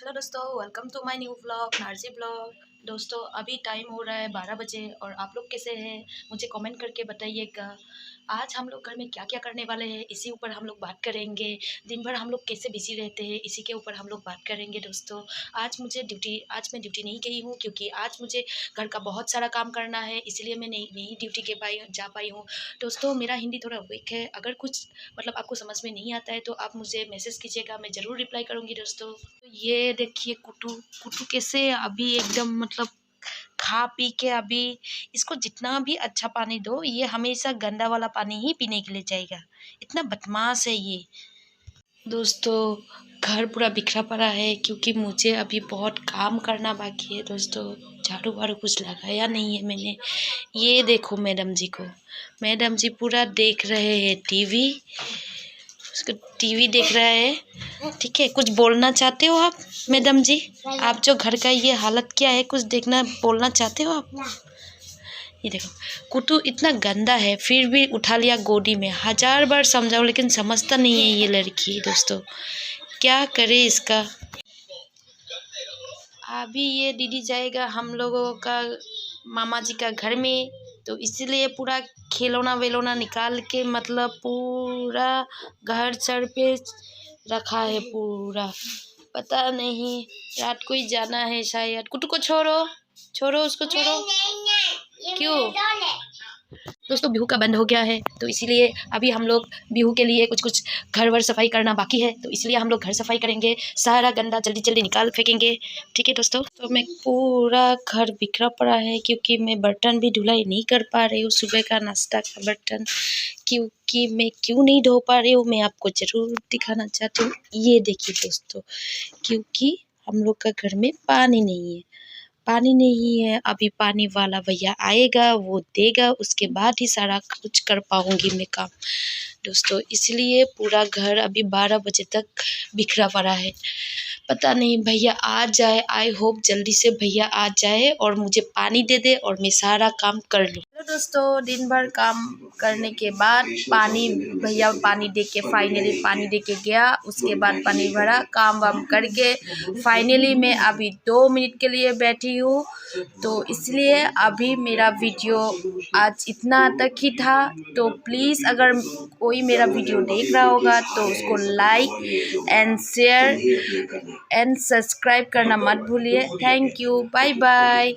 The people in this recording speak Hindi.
हेलो दोस्तों, welcome to my new vlog नार्जी ब्लॉग। दोस्तों अभी टाइम हो रहा है 12 बजे और आप लोग कैसे हैं मुझे कमेंट करके बताइएगा। आज हम लोग घर में क्या क्या करने वाले हैं इसी ऊपर हम लोग बात करेंगे। दिन भर हम लोग कैसे बिजी रहते हैं इसी के ऊपर हम लोग बात करेंगे। दोस्तों आज मैं ड्यूटी नहीं गई हूँ क्योंकि आज मुझे घर का बहुत सारा काम करना है, इसलिए मैं नहीं ड्यूटी के जा पाई हूँ। दोस्तों मेरा हिंदी थोड़ा वीक है, अगर कुछ आपको समझ में नहीं आता है तो आप मुझे मैसेज कीजिएगा, मैं ज़रूर रिप्लाई करूँगी। दोस्तों ये देखिए कुटू कुटू कैसे अभी एकदम खा पी के अभी इसको जितना भी अच्छा पानी दो ये हमेशा गंदा वाला पानी ही पीने के लिए जाएगा। इतना बदमाश है ये। दोस्तों घर पूरा बिखरा पड़ा है क्योंकि मुझे अभी बहुत काम करना बाकी है। दोस्तों झाड़ू वाड़ू कुछ लगाया नहीं है मैंने। ये देखो मैडम जी पूरा देख रहे हैं टीवी। उसको टीवी देख रहा है। ठीक है, कुछ बोलना चाहते हो आप मैडम जी? आप जो घर का ये हालत क्या है, कुछ देखना बोलना चाहते हो आप? ये देखो कुटू इतना गंदा है फिर भी उठा लिया गोदी में। 1000 बार समझाओ लेकिन समझता नहीं है ये लड़की। दोस्तों क्या करे इसका। अभी ये दीदी जाएगा हम लोगों का मामा जी का घर में, तो इसीलिए पूरा खिलौना वेलौना निकाल के पूरा घर सर पे रखा है पूरा। पता नहीं रात को ही जाना है शायद। कुटू को छोड़ो छोड़ो उसको छोड़ो। क्यों? दोस्तों बिहू का बंद हो गया है तो इसीलिए अभी हम लोग बिहू के लिए कुछ घर वर सफाई करना बाकी है, तो इसलिए हम लोग घर सफाई करेंगे। सारा गंदा जल्दी जल्दी निकाल फेंकेंगे। ठीक है दोस्तों, तो मैं पूरा घर बिखरा पड़ा है क्योंकि मैं बर्तन भी धुलाई नहीं कर पा रही हूँ। सुबह का नाश्ता का बर्तन क्योंकि मैं क्यों नहीं धो पा रही हूँ मैं आपको ज़रूर दिखाना चाहती हूँ। ये देखिए दोस्तों, क्योंकि हम लोग का घर में पानी नहीं है। अभी पानी वाला भैया आएगा वो देगा, उसके बाद ही सारा कुछ कर पाऊँगी मैं काम। दोस्तों इसलिए पूरा घर अभी 12 बजे तक बिखरा पड़ा है। पता नहीं भैया आ जाए, आई होप जल्दी से भैया आ जाए और मुझे पानी दे दे और मैं सारा काम कर लूँ। हेलो दोस्तों, दिन भर काम करने के बाद भैया पानी दे के फाइनली पानी दे के गया। उसके बाद पानी भरा, काम वाम करके फाइनली मैं अभी 2 मिनट के लिए बैठी हूँ। तो इसलिए अभी मेरा वीडियो आज इतना तक ही था। तो प्लीज़ अगर कोई मेरा वीडियो देख रहा होगा तो उसको like and share and subscribe करना मत भूलिए। Thank you, bye bye.